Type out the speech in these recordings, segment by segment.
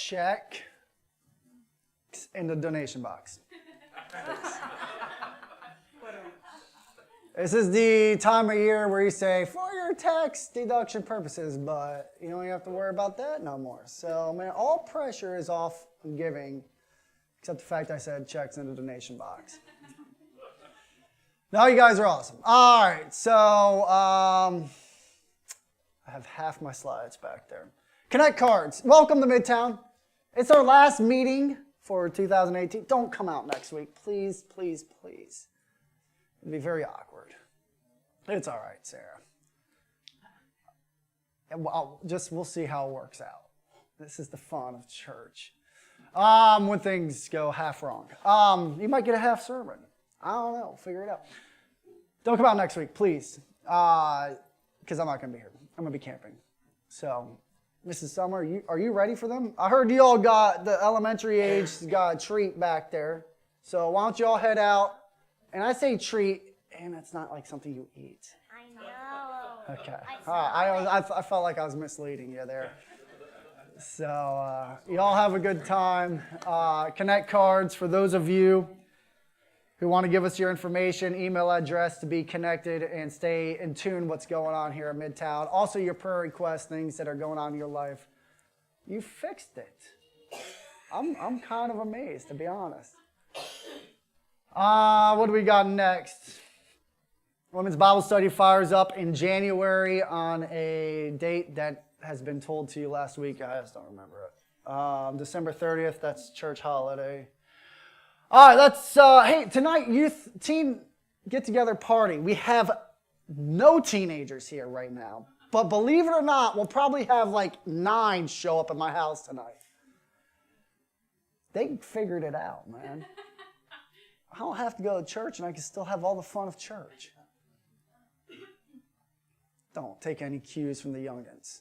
check in the donation box. This is the time of year where you say, for your tax deduction purposes, but you don't have to worry about that no more. So, man, all pressure is off giving, except the fact I said checks in the donation box. No, you guys are awesome. All right, so I have half my slides back there. Connect cards. Welcome to Midtown. It's our last meeting for 2018. Don't come out next week. Please, please, please. It'd be very awkward. It's all right, Sarah. And we'll see how it works out. This is the fun of church. When things go half wrong. You might get a half sermon. I don't know. Figure it out. Don't come out next week, please. Because I'm not going to be here. I'm going to be camping. So, Mrs. Summer, are you ready for them? I heard you all got the elementary age got a treat back there. So why don't you all head out? And I say treat, and it's not like something you eat. I know. Okay. I felt like I was misleading you there. So you all have a good time. Connect cards for those of you who want to give us your information, email address to be connected and stay in tune what's going on here at Midtown. Also your prayer requests, things that are going on in your life. You fixed it. I'm kind of amazed, to be honest. What do we got next? Women's Bible Study fires up in January on a date that has been told to you last week. I just don't remember it. December 30th, that's church holiday. All right, let's, hey, tonight, teen get-together party. We have no teenagers here right now. But believe it or not, we'll probably have like 9 show up at my house tonight. They figured it out, man. I don't have to go to church, and I can still have all the fun of church. Don't take any cues from the youngins.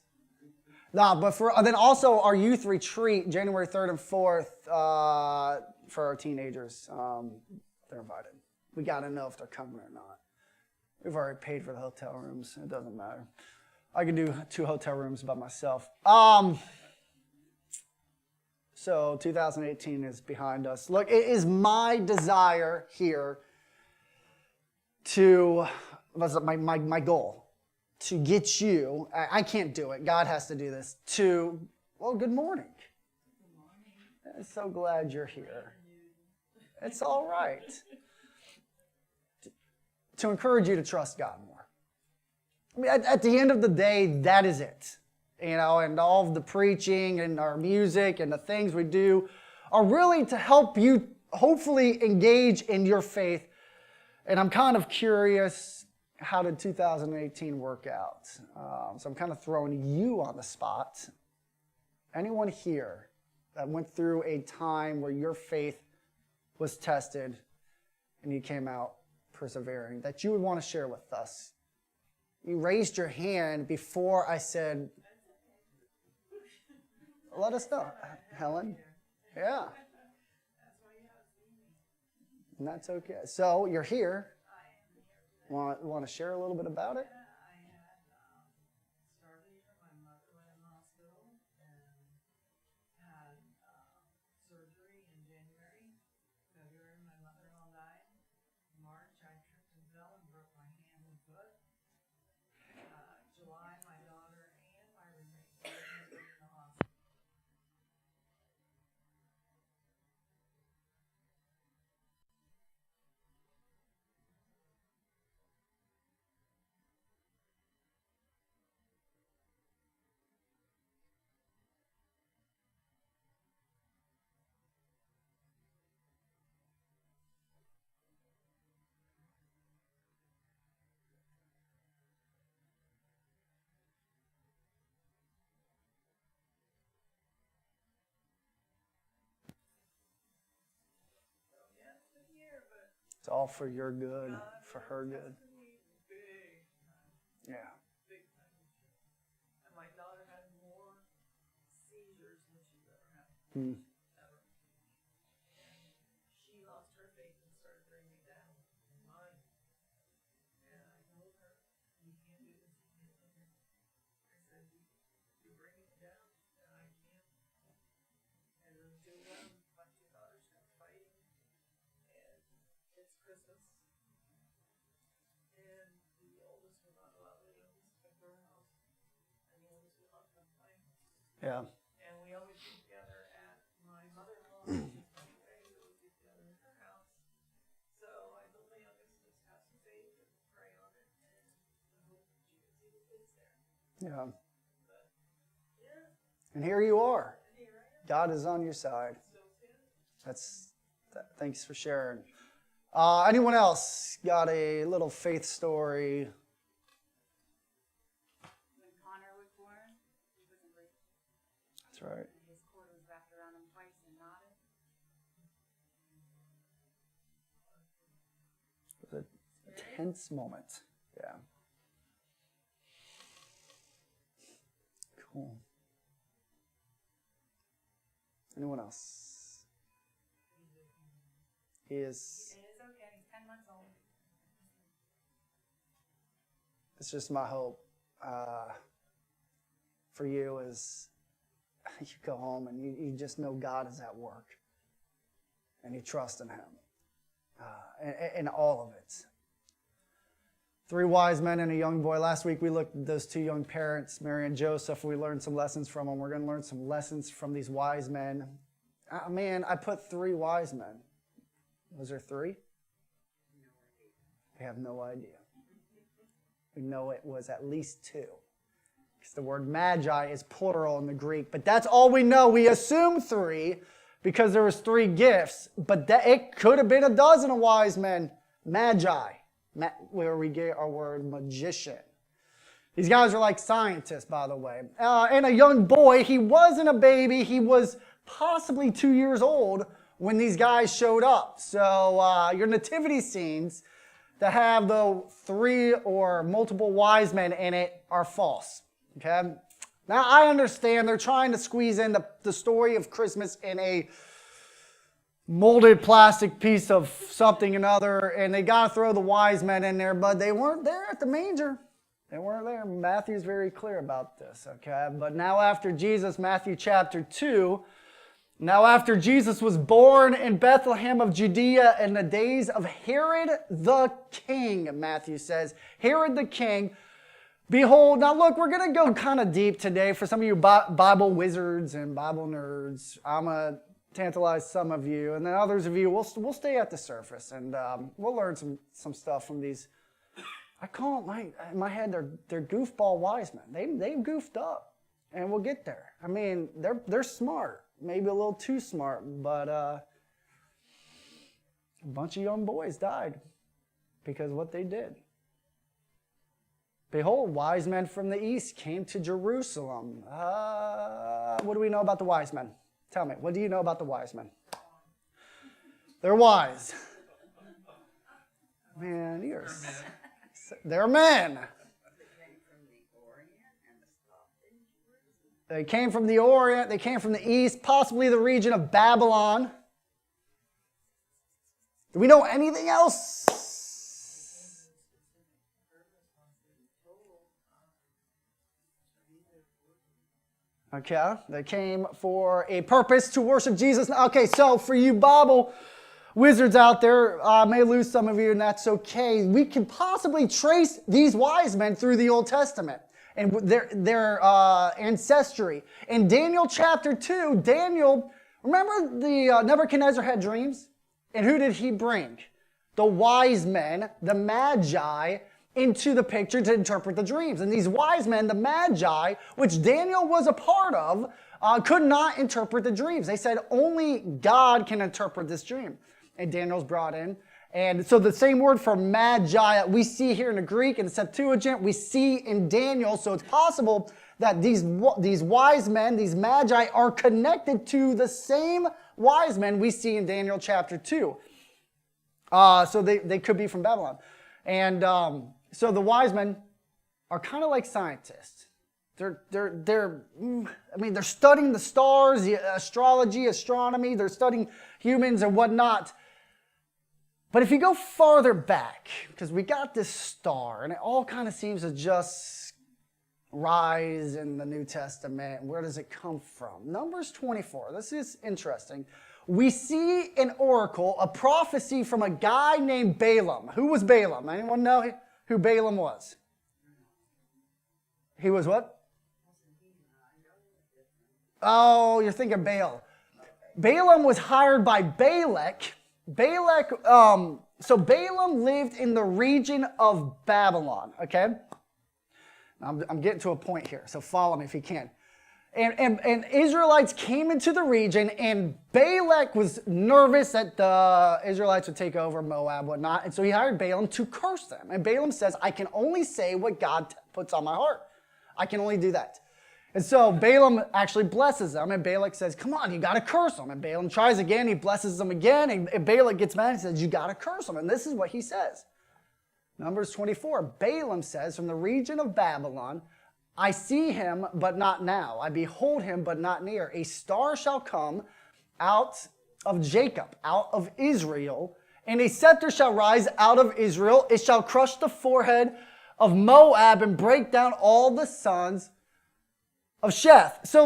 No, but then also our youth retreat, January 3rd and 4th, for our teenagers. They're invited. We got to know if they're coming or not. We've already paid for the hotel rooms. It doesn't matter. I can do 2 hotel rooms by myself. So 2018 is behind us. Look, it is my desire here to, my goal, to get you, I can't do it, God has to do this, to, well, good morning. Good morning. I'm so glad you're here. It's all right. To encourage you to trust God more. I mean, at the end of the day, that is it. You know, and all of the preaching and our music and the things we do are really to help you hopefully engage in your faith. And I'm kind of curious, how did 2018 work out? So I'm kind of throwing you on the spot. Anyone here that went through a time where your faith was tested and you came out persevering, that you would want to share with us? You raised your hand before I said, let us know. Helen? Yeah. And that's okay. So you're here. Want to share a little bit about it? It's all for your good, for her good. Yeah. And my daughter had more seizures than she's ever had. Ever. She lost her faith and started bringing me down in mine. And I told her, you can't do this. You can't live here. I said, you're bringing me down, and I can't. Yeah. And we always get together at my mother-in-law's anyway, so we get together at her house. So I told my youngest, just have some faith and pray on it, and I hope that you can see the kids there. Yeah. But, yeah, And here you are. and here I am, God is on your side. still standing. Thanks for sharing. Anyone else got a little faith story? When Connor was born, he wasn't breathing. That's right. And his cord was wrapped around him twice and knotted. It was a tense moment. Yeah. Cool. Anyone else? He is. It is okay. He's 10 months old. It's just my hope for you is you go home and you just know God is at work and you trust in Him in all of it. 3 wise men and a young boy. Last week we looked at those 2 young parents, Mary and Joseph. We learned some lessons from them. We're going to learn some lessons from these wise men. Man, I put 3 wise men. Was there 3? We have no idea. We know it was at least 2. Because the word magi is plural in the Greek. But that's all we know. We assume 3 because there was 3 gifts. But it could have been a dozen of wise men. Magi, where we get our word magician. These guys are like scientists, by the way. And a young boy, he wasn't a baby. He was possibly 2 years old when these guys showed up. So your nativity scenes that have the 3 or multiple wise men in it are false. Okay? Now I understand they're trying to squeeze in the story of Christmas in a molded plastic piece of something or another, and they got to throw the wise men in there, but they weren't there at the manger. They weren't there. Matthew's very clear about this, okay? But now after Jesus, Matthew chapter 2, now after Jesus was born in Bethlehem of Judea in the days of Herod the king, Matthew says, Herod the king, behold, now look, we're going to go kind of deep today for some of you Bible wizards and Bible nerds. I'm going to tantalize some of you, and then others of you, we'll stay at the surface, and we'll learn some stuff from these. I call them, in my head, they're goofball wise men. They've goofed up, and we'll get there. I mean, they're smart. Maybe a little too smart, but a bunch of young boys died because of what they did. Behold, wise men from the east came to Jerusalem. What do we know about the wise men? Tell me, what do you know about the wise men? They're wise. Man, they're men. They came from the Orient, they came from the East, possibly the region of Babylon. Do we know anything else? Okay, they came for a purpose to worship Jesus. Okay, so for you Bible wizards out there, I may lose some of you, and that's okay. We can possibly trace these wise men through the Old Testament and their ancestry. In Daniel chapter 2, Daniel, remember the Nebuchadnezzar had dreams? And who did he bring? The wise men, the magi, into the picture to interpret the dreams. And these wise men, the magi, which Daniel was a part of, could not interpret the dreams. They said only God can interpret this dream. And Daniel's brought in. And so the same word for magi that we see here in the Greek and the Septuagint, we see in Daniel. So it's possible that these wise men, these magi, are connected to the same wise men we see in Daniel chapter 2. So they could be from Babylon. And so the wise men are kind of like scientists. They're studying the stars, the astrology, astronomy. They're studying humans and whatnot. But if you go farther back, because we got this star, and it all kind of seems to just rise in the New Testament. Where does it come from? Numbers 24. This is interesting. We see an oracle, a prophecy from a guy named Balaam. Who was Balaam? Anyone know who Balaam was? He was what? Oh, you're thinking Baal. Balaam was hired by Balak. So Balaam lived in the region of Babylon, okay? I'm getting to a point here, so follow me if you can. And Israelites came into the region, and Balak was nervous that the Israelites would take over Moab, whatnot, and so he hired Balaam to curse them. And Balaam says, I can only say what God puts on my heart. I can only do that. And so Balaam actually blesses them, and Balak says, come on, you got to curse them. And Balaam tries again, he blesses them again, and Balak gets mad and says, you got to curse them. And this is what he says. Numbers 24, Balaam says, from the region of Babylon, I see him, but not now. I behold him, but not near. A star shall come out of Jacob, out of Israel, and a scepter shall rise out of Israel. It shall crush the forehead of Moab and break down all the sons of Sheth. So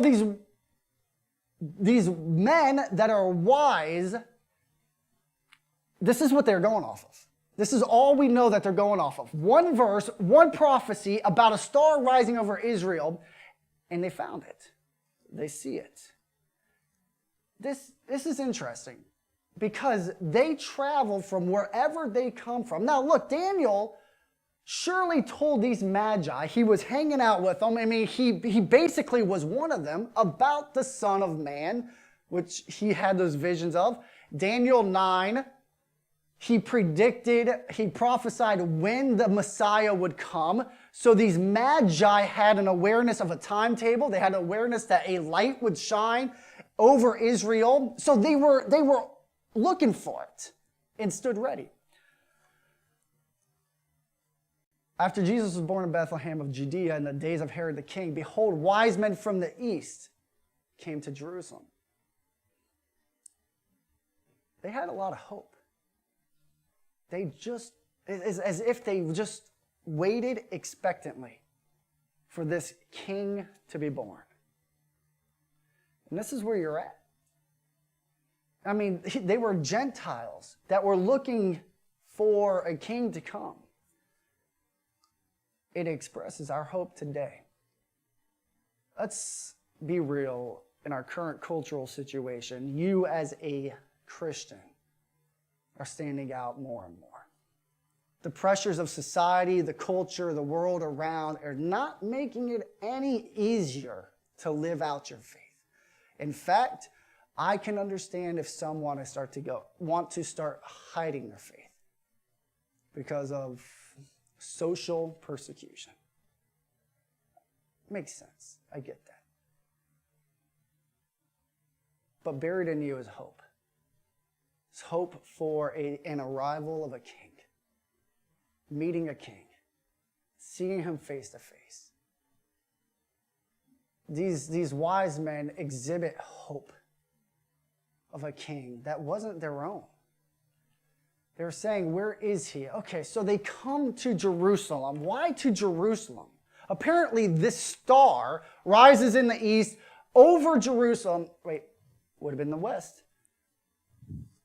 these men that are wise, this is what they're going off of. This is all we know that they're going off of. One verse, one prophecy about a star rising over Israel, and they found it. They see it. This is interesting because they travel from wherever they come from. Now look, Daniel surely told these magi, he was hanging out with them. I mean, he basically was one of them about the Son of Man, which he had those visions of. Daniel 9, he prophesied when the Messiah would come. So these magi had an awareness of a timetable. They had awareness that a light would shine over Israel. So they were looking for it and stood ready. After Jesus was born in Bethlehem of Judea in the days of Herod the king, behold, wise men from the east came to Jerusalem. They had a lot of hope. They just, as if they just waited expectantly for this king to be born. And this is where you're at. I mean, they were Gentiles that were looking for a king to come. It expresses our hope today. Let's be real in our current cultural situation. You as a Christian are standing out more and more. The pressures of society, the culture, the world around are not making it any easier to live out your faith. In fact, I can understand if some want to start hiding their faith because of social persecution. Makes sense. I get that. But buried in you is hope. It's hope for an arrival of a king. Meeting a king. Seeing him face to face. These wise men exhibit hope of a king that wasn't their own. They were saying, where is he? Okay, so they come to Jerusalem. Why to Jerusalem? Apparently this star rises in the east over Jerusalem. Wait, would have been the west.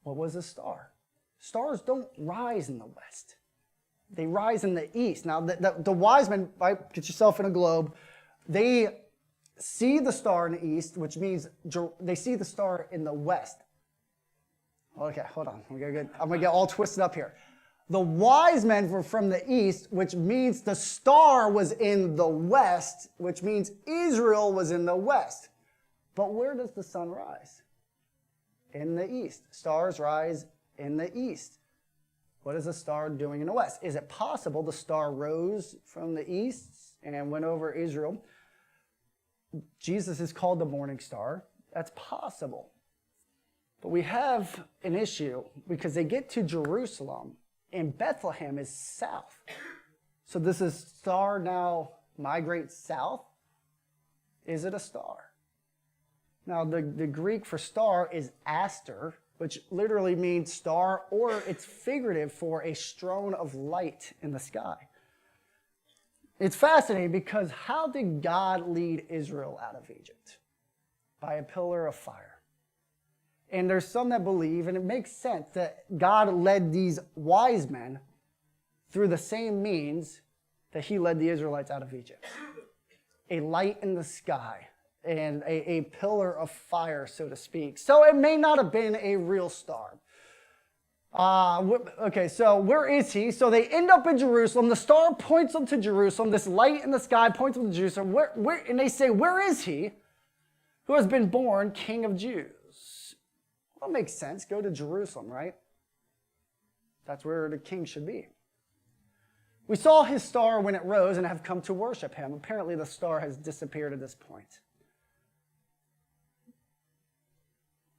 What was a star? Stars don't rise in the west. They rise in the east. Now, the wise men, right, get yourself in a globe, they see the star in the east, which means they see the star in the west. Okay, hold on. I'm going to get all twisted up here. The wise men were from the east, which means the star was in the west, which means Israel was in the west. But where does the sun rise? In the east. Stars rise in the east. What is the star doing in the west? Is it possible the star rose from the east and went over Israel? Jesus is called the morning star. That's possible. But we have an issue because they get to Jerusalem and Bethlehem is south. So does this star now migrate south? Is it a star? Now the Greek for star is aster, which literally means star, or it's figurative for a stone of light in the sky. It's fascinating because how did God lead Israel out of Egypt? By a pillar of fire. And there's some that believe, and it makes sense, that God led these wise men through the same means that he led the Israelites out of Egypt. A light in the sky, and a pillar of fire, so to speak. So it may not have been a real star. Okay, so where is he? So they end up in Jerusalem. The star points them to Jerusalem. This light in the sky points them to Jerusalem. And they say, where is he who has been born King of Jews? Well, it makes sense. Go to Jerusalem, right? That's where the king should be. We saw his star when it rose and have come to worship him. Apparently the star has disappeared at this point.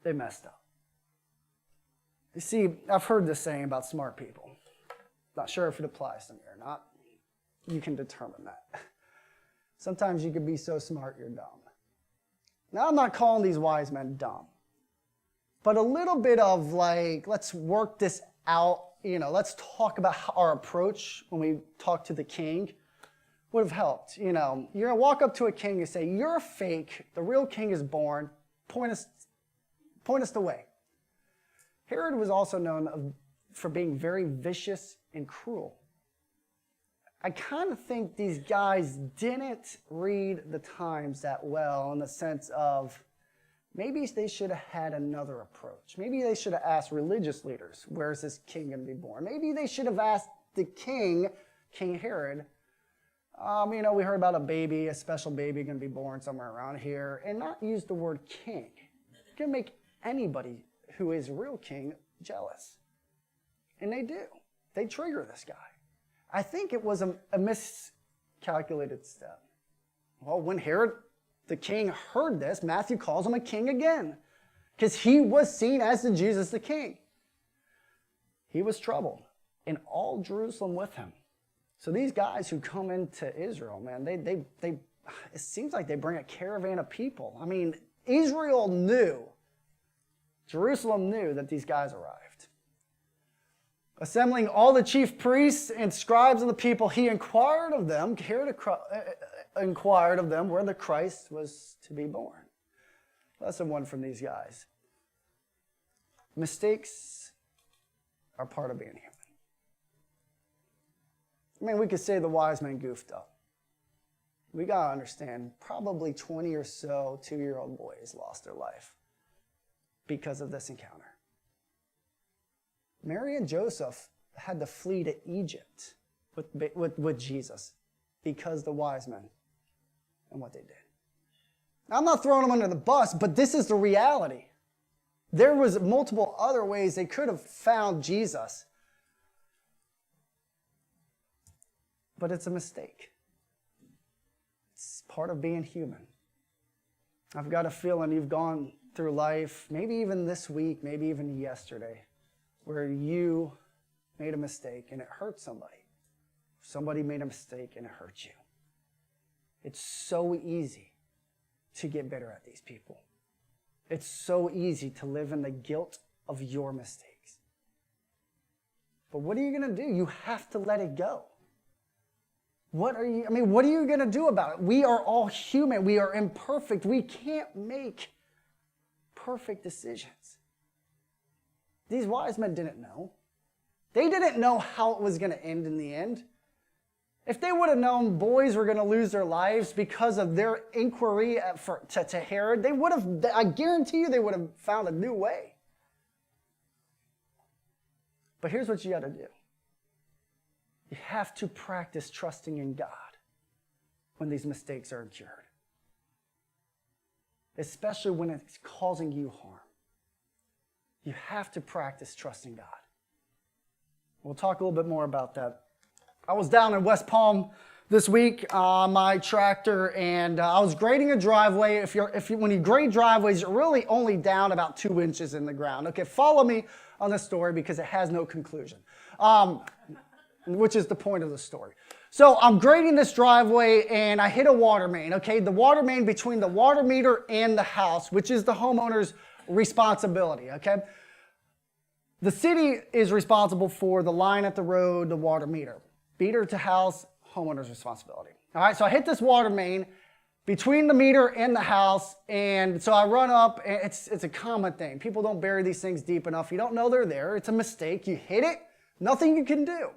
They messed up. You see, I've heard this saying about smart people. Not sure if it applies to me or not. You can determine that. Sometimes you can be so smart you're dumb. Now, I'm not calling these wise men dumb, but a little bit of like, let's work this out. Let's talk about our approach when we talk to the king would have helped. You're going to walk up to a king and say, you're a fake. The real king is born. Point us the way. Herod was also known for being very vicious and cruel. I kind of think these guys didn't read the times that well in the sense of maybe they should have had another approach. Maybe they should have asked religious leaders, where's this king going to be born? Maybe they should have asked the king, King Herod, we heard about a special baby going to be born somewhere around here, and not use the word king. It's going to make anybody who is a real king jealous. And they do. They trigger this guy. I think it was a miscalculated step. Well, when Herod the king heard this, Matthew calls him a king again because he was seen as the Jesus the king. He was troubled, and all Jerusalem with him. So these guys who come into Israel, man, they it seems like they bring a caravan of people. I mean, Israel knew, Jerusalem knew that these guys arrived. Assembling all the chief priests and scribes of the people, he inquired of them, Herod inquired of them where the Christ was to be born. Lesson one from these guys. Mistakes are part of being human. I mean, we could say the wise men goofed up. We got to understand, probably 20 or so 2-year-old boys lost their life because of this encounter. Mary and Joseph had to flee to Egypt with Jesus because the wise men and what they did. Now, I'm not throwing them under the bus, but this is the reality. There was multiple other ways they could have found Jesus, but it's a mistake. It's part of being human. I've got a feeling you've gone through life, maybe even this week, maybe even yesterday, where you made a mistake and it hurt somebody. Somebody made a mistake and it hurt you. It's so easy to get bitter at these people. It's so easy to live in the guilt of your mistakes. But what are you going to do? You have to let it go. What are you going to do about it? We are all human. We are imperfect. We can't make perfect decisions. These wise men didn't know. They didn't know how it was going to end in the end. If they would have known boys were going to lose their lives because of their inquiry to Herod, they would have, I guarantee you, they would have found a new way. But here's what you got to do. You have to practice trusting in God when these mistakes are incurred, especially when it's causing you harm. You have to practice trusting God. We'll talk a little bit more about that. I was down in West Palm this week on my tractor, and I was grading a driveway. When you grade driveways, you're really only down about 2 inches in the ground. Okay, follow me on this story because it has no conclusion, which is the point of the story. So I'm grading this driveway, and I hit a water main. Okay, the water main between the water meter and the house, which is the homeowner's responsibility. Okay. The city is responsible for the line at the road, the water meter. Meter to house, homeowner's responsibility. All right, so I hit this water main between the meter and the house, and so I run up, and it's a common thing. People don't bury these things deep enough. You don't know they're there. It's a mistake. You hit it, nothing you can do.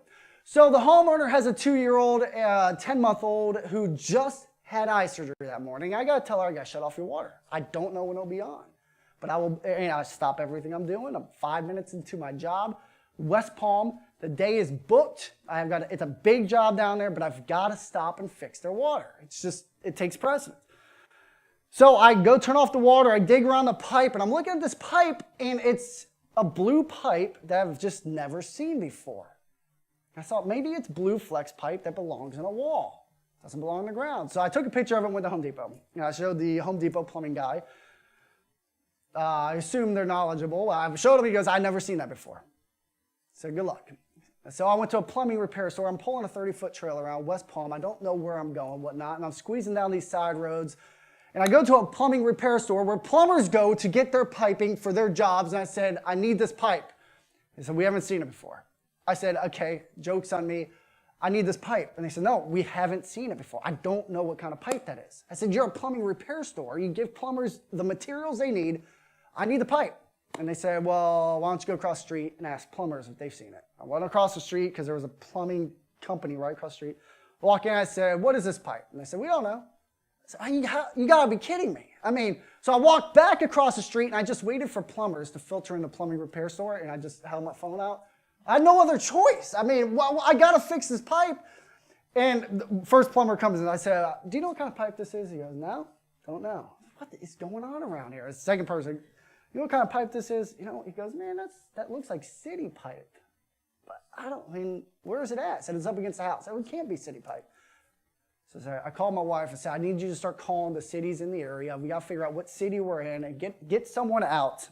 So the homeowner has a 2-year-old, 10-month-old who just had eye surgery that morning. I got to tell her, I got to shut off your water. I don't know when it'll be on. But I will, I stop everything I'm doing. I'm 5 minutes into my job. West Palm, the day is booked. It's a big job down there, but I've got to stop and fix their water. It's just, it takes precedence. So I go turn off the water, I dig around the pipe, and I'm looking at this pipe, and it's a blue pipe that I've just never seen before. I thought maybe it's blue flex pipe that belongs in a wall. Doesn't belong on the ground. So I took a picture of it with the Home Depot. I showed the Home Depot plumbing guy. I assume they're knowledgeable. I showed him, he goes, I've never seen that before. I said, good luck. So I went to a plumbing repair store. I'm pulling a 30-foot trailer around West Palm. I don't know where I'm going, whatnot, and I'm squeezing down these side roads. And I go to a plumbing repair store where plumbers go to get their piping for their jobs, and I said, I need this pipe. They said, we haven't seen it before. I said, okay, joke's on me. I need this pipe. And they said, no, we haven't seen it before. I don't know what kind of pipe that is. I said, you're a plumbing repair store. You give plumbers the materials they need. I need the pipe. And they said, well, why don't you go across the street and ask plumbers if they've seen it. I went across the street because there was a plumbing company right across the street. I walked in, I said, what is this pipe? And they said, we don't know. I said, you got to be kidding me. I mean, so I walked back across the street and I just waited for plumbers to filter in the plumbing repair store, and I just held my phone out. I had no other choice. I mean, well, I got to fix this pipe. And the first plumber comes in. I said, do you know what kind of pipe this is? He goes, no, don't know. What is going on around here? The second person, you know what kind of pipe this is? You know, he goes, man, that looks like city pipe. But where is it at? I said, it's up against the house. I said, it can't be city pipe. So I called my wife and said, I need you to start calling the cities in the area. We got to figure out what city we're in and get someone out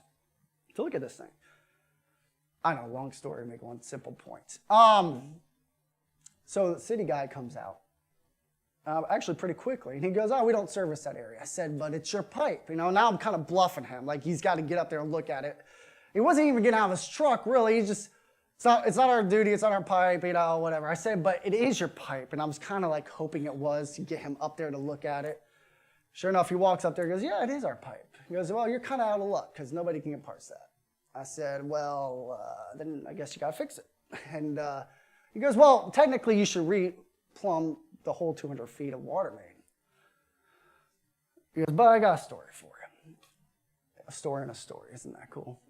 to look at this thing. I know, long story to make one simple point. So the city guy comes out, actually pretty quickly, and he goes, oh, we don't service that area. I said, but it's your pipe. You know, now I'm kind of bluffing him, like he's got to get up there and look at it. He wasn't even getting out of his truck, really. He just, it's not our duty, it's not our pipe, you know, whatever. I said, but it is your pipe, and I was kind of like hoping it was to get him up there to look at it. Sure enough, he walks up there and goes, yeah, it is our pipe. He goes, well, you're kind of out of luck because nobody can get parts that. I said, well, then I guess you got to fix it. And he goes, well, technically you should re-plumb the whole 200 feet of water main. He goes, but I got a story for you. A story and a story. Isn't that cool?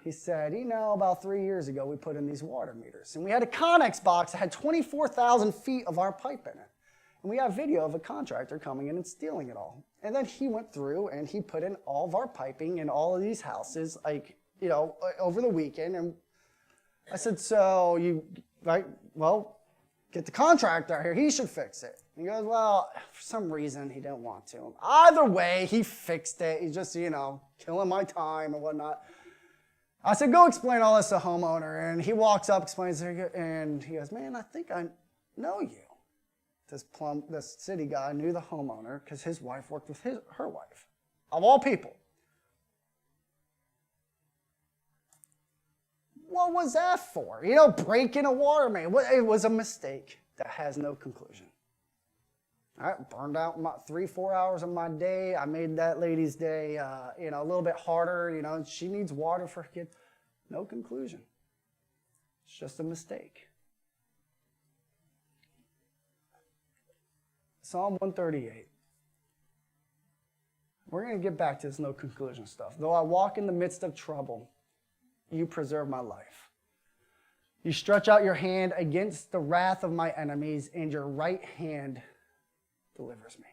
He said, you know, about 3 years ago, we put in these water meters. And we had a Connex box that had 24,000 feet of our pipe in it. And we got video of a contractor coming in and stealing it all. And then he went through and he put in all of our piping in all of these houses, like, you know, over the weekend. And I said, so well, get the contractor out here. He should fix it. He goes, well, for some reason he didn't want to. Either way, he fixed it. He's just, you know, killing my time and whatnot. I said, go explain all this to the homeowner. And he walks up, explains it, and he goes, man, I think I know you. This city guy knew the homeowner because his wife worked with her wife, of all people. What was that for? You know, breaking a water main. It was a mistake that has no conclusion. I burned out 3-4 hours of my day. I made that lady's day, you know, a little bit harder. You know, she needs water for her kid. No conclusion. It's just a mistake. Psalm 138. We're going to get back to this no conclusion stuff. Though I walk in the midst of trouble, you preserve my life. You stretch out your hand against the wrath of my enemies, and your right hand delivers me.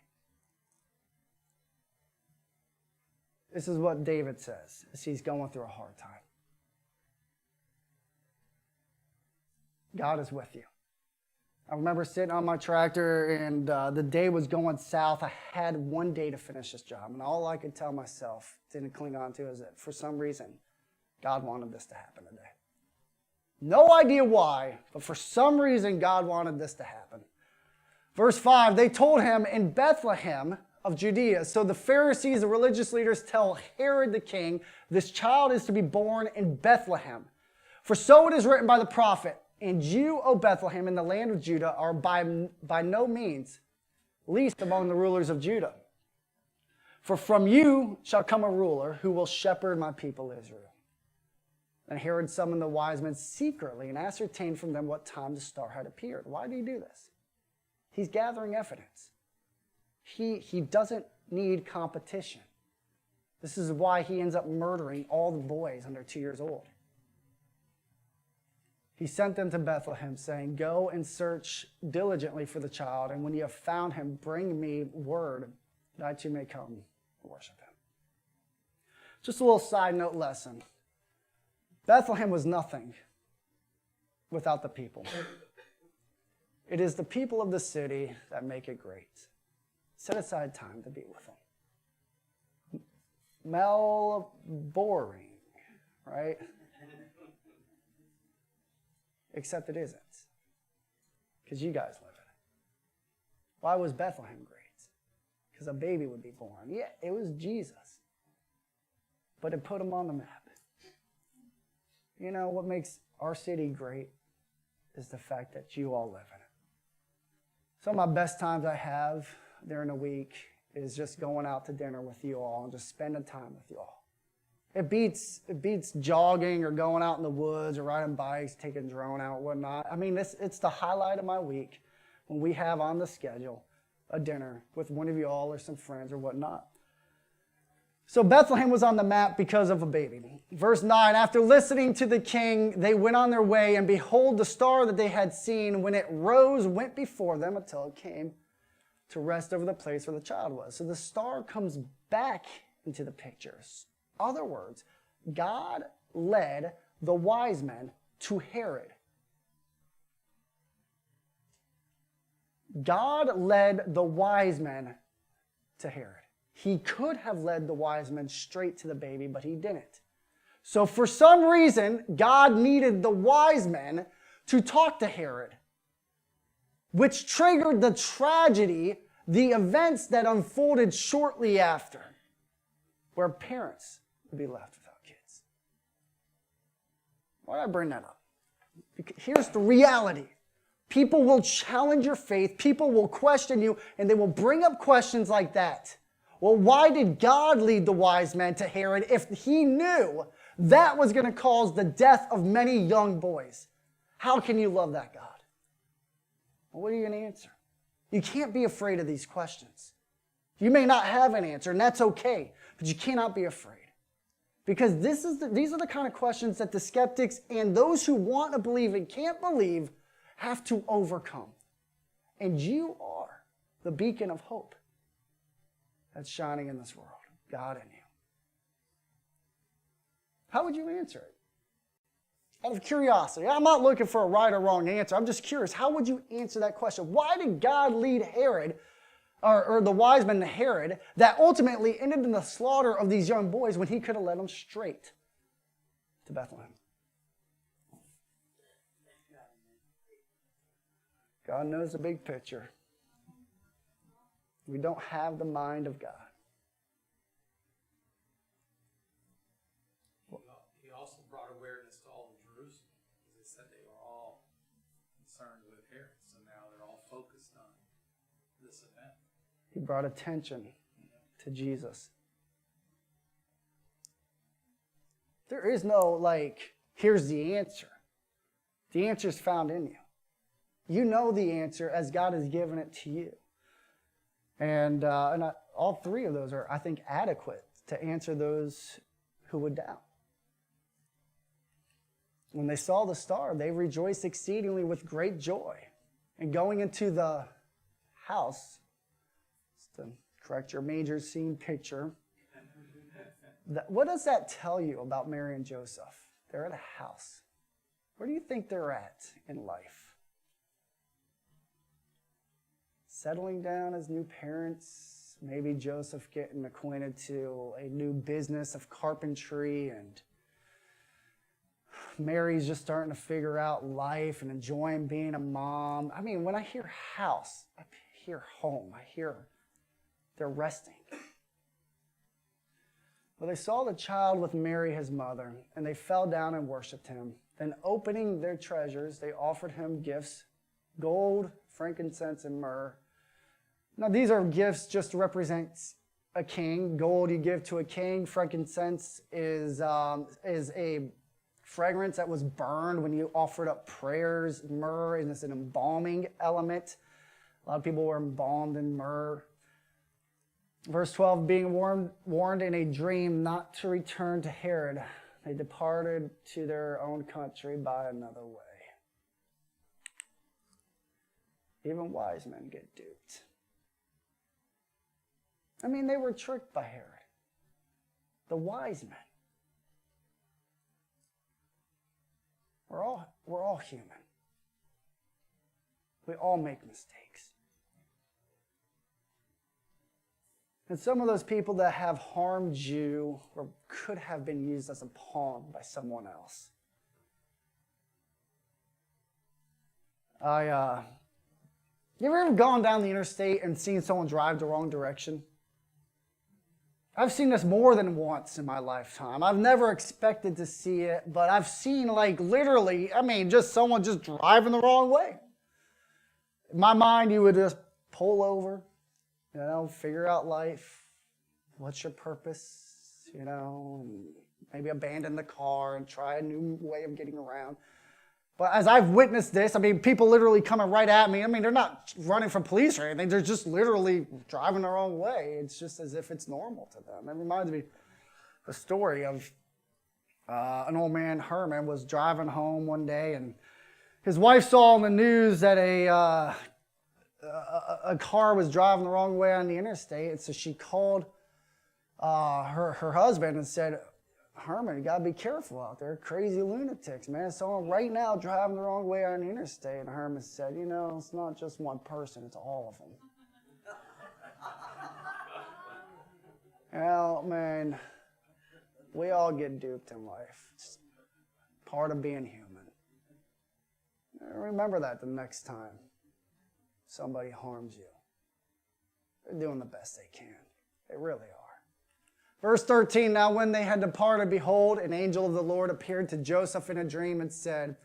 This is what David says as he's going through a hard time. God is with you. I remember sitting on my tractor, and the day was going south. I had one day to finish this job, and all I could tell myself, didn't cling on to, is that for some reason, God wanted this to happen today. No idea why, but for some reason, God wanted this to happen. Verse 5, they told him in Bethlehem of Judea. So the Pharisees, the religious leaders, tell Herod the king, this child is to be born in Bethlehem. For so it is written by the prophet, and you, O Bethlehem, in the land of Judah, are by no means least among the rulers of Judah. For from you shall come a ruler who will shepherd my people Israel. And Herod summoned the wise men secretly and ascertained from them what time the star had appeared. Why did he do this? He's gathering evidence. He doesn't need competition. This is why he ends up murdering all the boys under 2 years old. He sent them to Bethlehem, saying, "Go and search diligently for the child, and when you have found him, bring me word that I too may come and worship him." Just a little side note lesson. Bethlehem was nothing without the people. It is the people of the city that make it great. Set aside time to be with them. Mel, boring, right? Except it isn't, because you guys live in it. Why was Bethlehem great? Because a baby would be born. Yeah, it was Jesus, but it put him on the map. You know what makes our city great is the fact that you all live in it. Some of my best times I have during the week is just going out to dinner with you all and just spending time with you all. It beats jogging or going out in the woods or riding bikes, taking drone out, whatnot. I mean, it's the highlight of my week when we have on the schedule a dinner with one of you all or some friends or whatnot. So Bethlehem was on the map because of a baby. Verse 9, after listening to the king, they went on their way, and behold, the star that they had seen, when it rose, went before them until it came to rest over the place where the child was. So the star comes back into the pictures. Other words, God led the wise men to Herod. God led the wise men to Herod. He could have led the wise men straight to the baby, but he didn't. So for some reason, God needed the wise men to talk to Herod, which triggered the tragedy, the events that unfolded shortly after, where parents would be left without kids. Why did I bring that up? Because here's the reality. People will challenge your faith, people will question you, and they will bring up questions like that. Well, why did God lead the wise men to Herod if he knew that was going to cause the death of many young boys? How can you love that God? Well, what are you going to answer? You can't be afraid of these questions. You may not have an answer, and that's okay, but you cannot be afraid. Because these are the kind of questions that the skeptics and those who want to believe and can't believe have to overcome. And you are the beacon of hope that's shining in this world, God in you. How would you answer it? Out of curiosity. I'm not looking for a right or wrong answer. I'm just curious. How would you answer that question? Why did God lead Herod, or the wise men to Herod, that ultimately ended in the slaughter of these young boys when he could have led them straight to Bethlehem? God knows the big picture. We don't have the mind of God. He also brought awareness to all of Jerusalem, because they said they were all concerned with Herod, so now they're all focused on this event. He brought attention to Jesus. There is no, here's the answer. The answer is found in you. You know the answer as God has given it to you. And all three of those are, I think, adequate to answer those who would doubt. When they saw the star, they rejoiced exceedingly with great joy. And going into the house, just to correct your major scene picture, what does that tell you about Mary and Joseph? They're at a house. Where do you think they're at in life? Settling down as new parents, maybe Joseph getting acquainted to a new business of carpentry, and Mary's just starting to figure out life and enjoying being a mom. I mean, when I hear house, I hear home. I hear they're resting. Well, they saw the child with Mary, his mother, and they fell down and worshiped him. Then opening their treasures, they offered him gifts, gold, frankincense, and myrrh. Now, these are gifts just to represent a king. Gold you give to a king. Frankincense is a fragrance that was burned when you offered up prayers. Myrrh is an embalming element. A lot of people were embalmed in myrrh. Verse 12, being warned in a dream not to return to Herod, they departed to their own country by another way. Even wise men get duped. I mean, they were tricked by Herod. The wise men. We're all human. We all make mistakes. And some of those people that have harmed you or could have been used as a pawn by someone else. You ever gone down the interstate and seen someone drive the wrong direction? I've seen this more than once in my lifetime. I've never expected to see it, but I've seen literally, just someone just driving the wrong way. In my mind, you would just pull over, figure out life. What's your purpose? Maybe abandon the car and try a new way of getting around. But as I've witnessed this, people literally coming right at me. They're not running from police or anything. They're just literally driving the wrong way. It's just as if it's normal to them. It reminds me of a story of an old man, Herman, was driving home one day, and his wife saw on the news that a car was driving the wrong way on the interstate, and so she called her husband and said, Herman, you gotta be careful out there. Crazy lunatics, man. Someone right now driving the wrong way on the interstate. And Herman said, it's not just one person, it's all of them. Man, we all get duped in life. It's part of being human. Remember that the next time somebody harms you. They're doing the best they can. They really are. Verse 13, now when they had departed, behold, an angel of the Lord appeared to Joseph in a dream and said,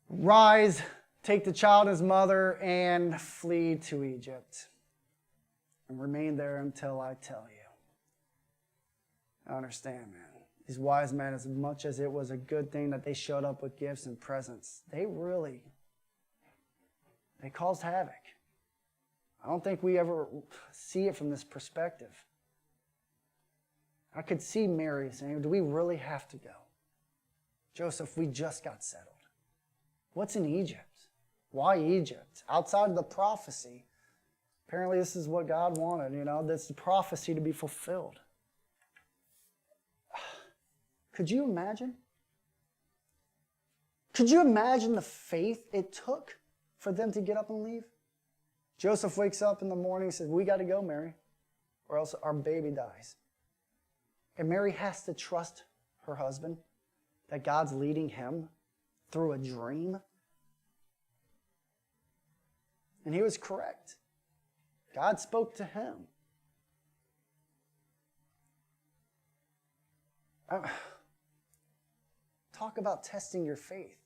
rise, take the child and his mother, and flee to Egypt, and remain there until I tell you. I understand, man. These wise men, as much as it was a good thing that they showed up with gifts and presents, they caused havoc. I don't think we ever see it from this perspective. I could see Mary saying, do we really have to go? Joseph, we just got settled. What's in Egypt? Why Egypt? Outside of the prophecy, apparently this is what God wanted, that's the prophecy to be fulfilled. Could you imagine? Could you imagine the faith it took for them to get up and leave? Joseph wakes up in the morning and says, we got to go, Mary, or else our baby dies. And Mary has to trust her husband that God's leading him through a dream. And he was correct. God spoke to him. Talk about testing your faith.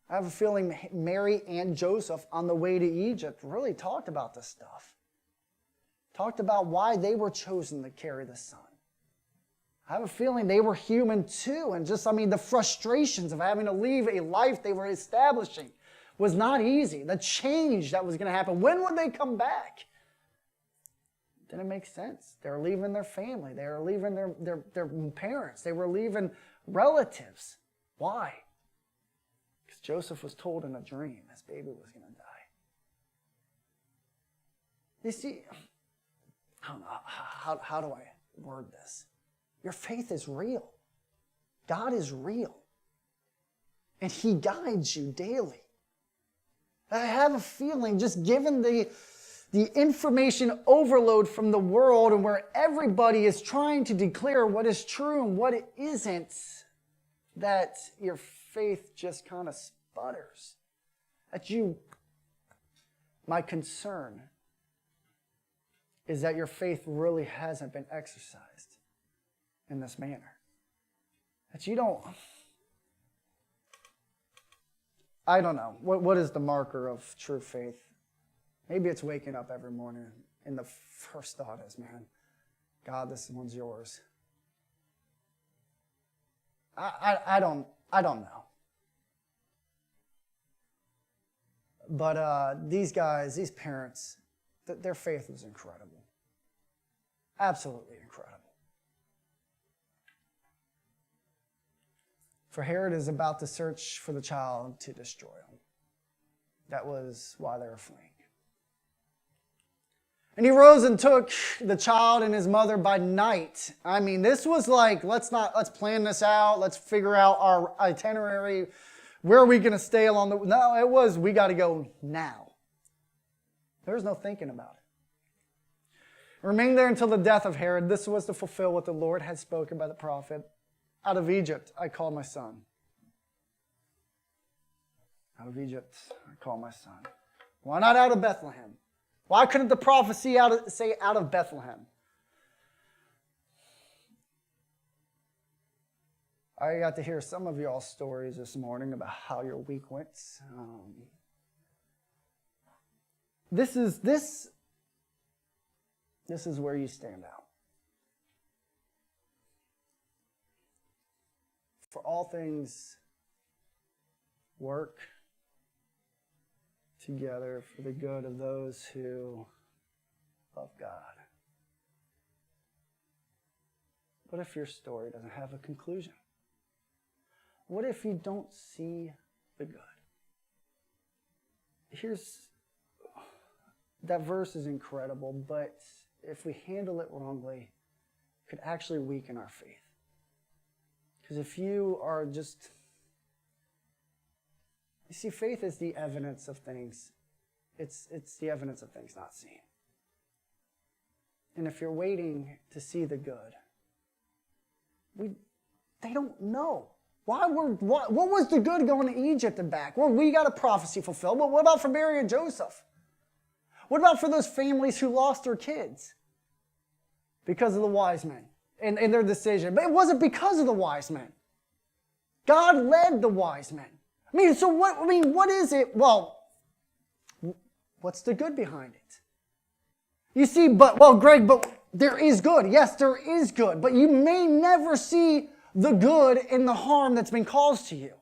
I have a feeling Mary and Joseph on the way to Egypt really talked about this stuff. Talked about why they were chosen to carry the son. I have a feeling they were human too, and the frustrations of having to leave a life they were establishing was not easy. The change that was going to happen, when would they come back? Didn't make sense. They were leaving their family. They were leaving their parents. They were leaving relatives. Why? Because Joseph was told in a dream his baby was going to die. You see, I don't know, how do I word this? Your faith is real. God is real. And he guides you daily. I have a feeling, just given the information overload from the world and where everybody is trying to declare what is true and what it isn't, that your faith just kind of sputters. My concern is that your faith really hasn't been exercised in this manner. That you don't, I don't know, what is the marker of true faith? Maybe it's waking up every morning and the first thought is, man, God, this one's yours. I don't know. But these guys, these parents, Their faith was incredible. Absolutely incredible. For Herod is about to search for the child to destroy him. That was why they were fleeing. And he rose and took the child and his mother by night. I mean, this was like, let's plan this out. Let's figure out our itinerary. Where are we going to stay along the... No, it was, we got to go now. There was no thinking about it. Remain there until the death of Herod. This was to fulfill what the Lord had spoken by the prophet. Out of Egypt, I called my son. Out of Egypt, I called my son. Why not out of Bethlehem? Why couldn't the prophecy say out of Bethlehem? I got to hear some of y'all's stories this morning about how your week went. This is where you stand out. For all things work together for the good of those who love God. What if your story doesn't have a conclusion? What if you don't see the good? That verse is incredible, but if we handle it wrongly, it could actually weaken our faith. Because if you are just... You see, faith is the evidence of things. It's the evidence of things not seen. And if you're waiting to see the good, they don't know. What was the good going to Egypt and back? Well, we got a prophecy fulfilled, but what about for Mary and Joseph? What about for those families who lost their kids because of the wise men and their decision? But it wasn't because of the wise men. God led the wise men. What is it? Well, what's the good behind it? You see, but there is good. Yes, there is good, but you may never see the good in the harm that's been caused to you.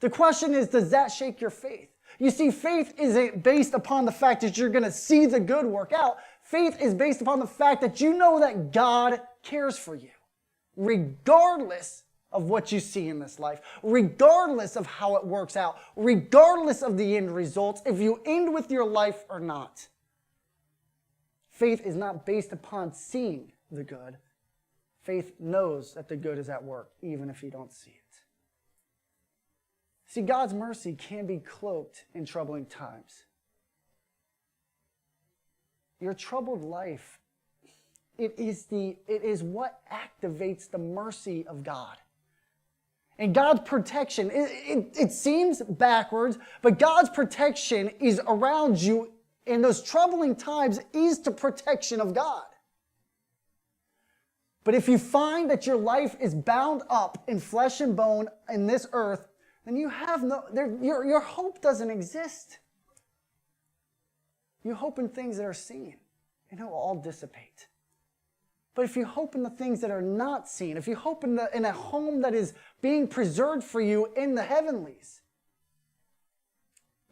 The question is, does that shake your faith? You see, faith isn't based upon the fact that you're going to see the good work out. Faith is based upon the fact that you know that God cares for you, regardless of what you see in this life, regardless of how it works out, regardless of the end results, if you end with your life or not. Faith is not based upon seeing the good. Faith knows that the good is at work, even if you don't see it. See, God's mercy can be cloaked in troubling times. Your troubled life, it is what activates the mercy of God. And God's protection, it seems backwards, but God's protection is around you in those troubling times is the protection of God. But if you find that your life is bound up in flesh and bone in this earth, then you have your hope doesn't exist. You hope in things that are seen, and it will all dissipate. But if you hope in the things that are not seen, if you hope in a home that is being preserved for you in the heavenlies,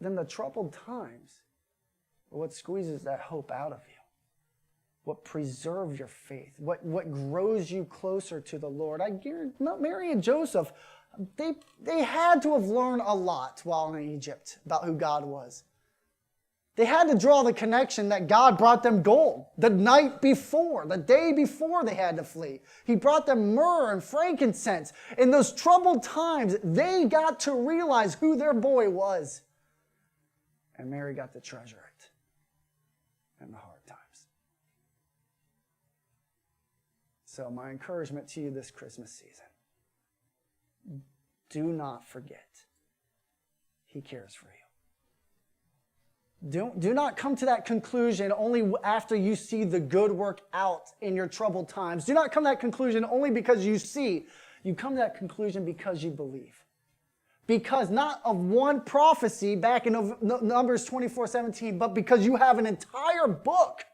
then the troubled times are what squeezes that hope out of you, what preserves your faith, what grows you closer to the Lord. I guarantee Mary and Joseph, they had to have learned a lot while in Egypt about who God was. They had to draw the connection that God brought them gold the night before, the day before they had to flee. He brought them myrrh and frankincense. In those troubled times, they got to realize who their boy was. And Mary got to treasure it in the hard times. So my encouragement to you this Christmas season, do not forget, He cares for you. Do not come to that conclusion only after you see the good work out in your troubled times. Do not come to that conclusion only because you see. You come to that conclusion because you believe. Because not of one prophecy back in Numbers 24:17, but because you have an entire book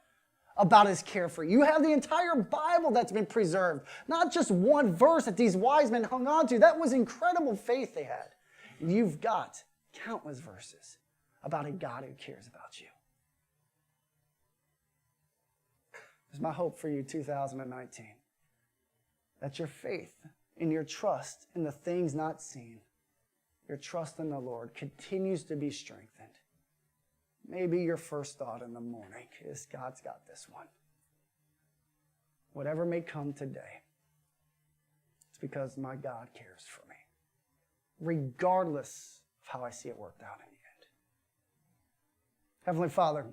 about His care for you. You have the entire Bible that's been preserved. Not just one verse that these wise men hung on to. That was incredible faith they had. You've got countless verses about a God who cares about you. is my hope for you 2019. That your faith and your trust in the things not seen, your trust in the Lord continues to be strengthened. Maybe your first thought in the morning is, God's got this one. Whatever may come today, it's because my God cares for me, regardless of how I see it worked out in the end. Heavenly Father,